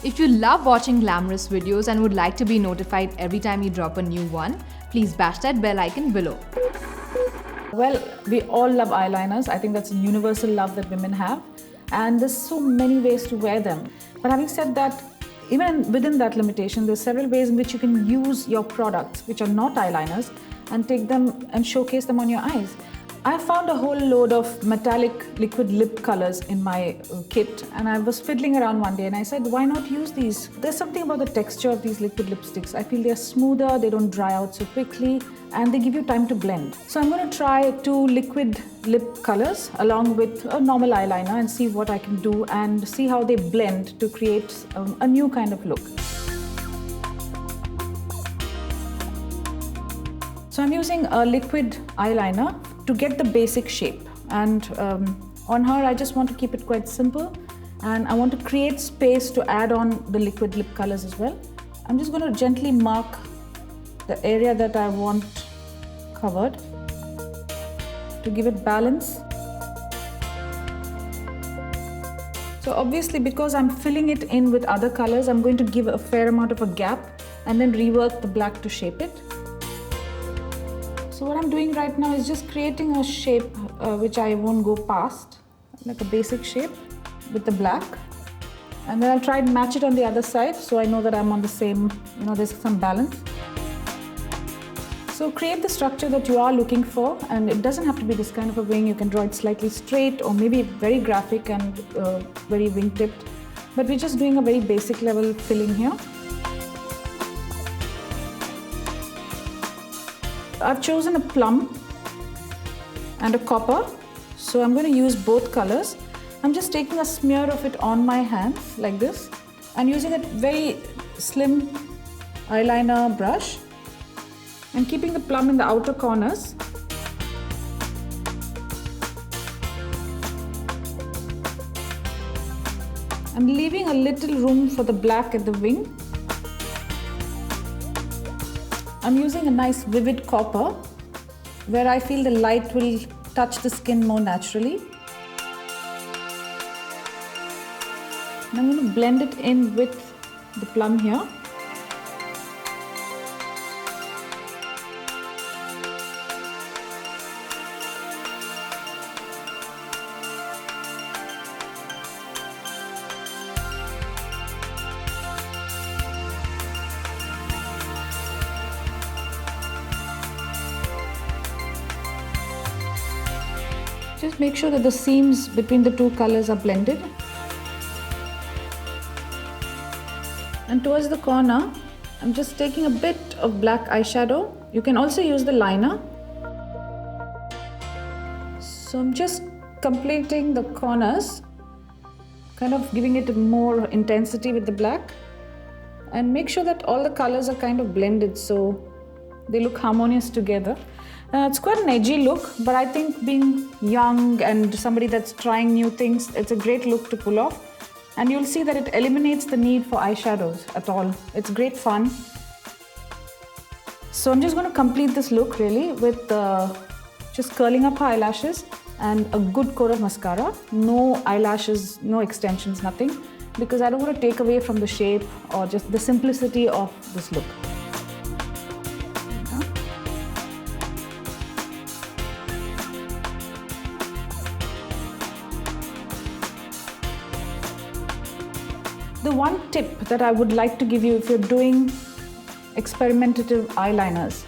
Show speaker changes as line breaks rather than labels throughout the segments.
If you love watching glamorous videos and would like to be notified every time you drop a new one, please bash that bell icon below.
Well, we all love eyeliners. I think that's a universal love that women have. And there's so many ways to wear them. But having said that, even within that limitation, there's several ways in which you can use your products, which are not eyeliners, and take them and showcase them on your eyes. I found a whole load of metallic liquid lip colors in my kit, and I was fiddling around one day and I said, why not use these? There's something about the texture of these liquid lipsticks. I feel they're smoother, they don't dry out so quickly, and they give you time to blend. So I'm going to try 2 liquid lip colors along with a normal eyeliner and see what I can do and see how they blend to create a new kind of look. So I'm using a liquid eyeliner to get the basic shape, and on her I just want to keep it quite simple, and I want to create space to add on the liquid lip colors as well. I'm just going to gently mark the area that I want covered to give it balance. So obviously, because I'm filling it in with other colors, I'm going to give a fair amount of a gap and then rework the black to shape it. So what I'm doing right now is just creating a shape which I won't go past, like a basic shape with the black. And then I'll try and match it on the other side so I know that I'm on the same, there's some balance. So create the structure that you are looking for, and it doesn't have to be this kind of a wing. You can draw it slightly straight or maybe very graphic and very wing-tipped. But we're just doing a very basic level filling here. I've chosen a plum and a copper, so I'm going to use both colors. I'm just taking a smear of it on my hands like this and using a very slim eyeliner brush and keeping the plum in the outer corners. I'm leaving a little room for the black at the wing. I'm using a nice vivid copper where I feel the light will touch the skin more naturally. And I'm going to blend it in with the plum here. Just make sure that the seams between the 2 colors are blended. And towards the corner, I'm just taking a bit of black eyeshadow. You can also use the liner. So I'm just completing the corners, kind of giving it more intensity with the black. And make sure that all the colors are kind of blended so they look harmonious together. It's quite an edgy look, but I think being young and somebody that's trying new things, it's a great look to pull off. And you'll see that it eliminates the need for eyeshadows at all. It's great fun. So I'm just going to complete this look really with just curling up her eyelashes and a good coat of mascara. No eyelashes, no extensions, nothing, because I don't want to take away from the shape or just the simplicity of this look. The one tip that I would like to give you if you're doing experimentative eyeliners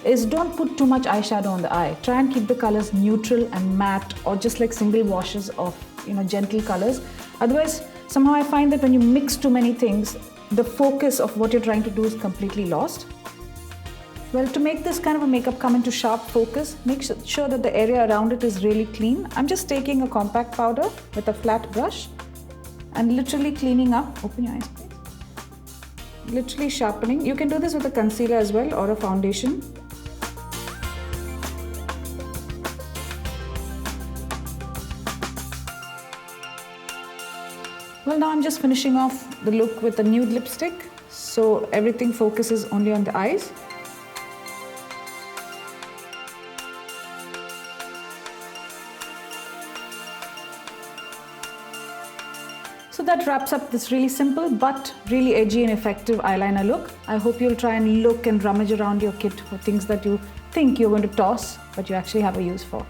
is don't put too much eyeshadow on the eye. Try and keep the colors neutral and matte, or just like single washes of gentle colors. Otherwise, somehow I find that when you mix too many things, the focus of what you're trying to do is completely lost. Well, to make this kind of a makeup come into sharp focus, make sure that the area around it is really clean. I'm just taking a compact powder with a flat brush and literally cleaning up. Open your eyes, please. Literally sharpening. You can do this with a concealer as well or a foundation. Well, now I'm just finishing off the look with a nude lipstick, so everything focuses only on the eyes. So that wraps up this really simple but really edgy and effective eyeliner look. I hope you'll try and look and rummage around your kit for things that you think you're going to toss, but you actually have a use for.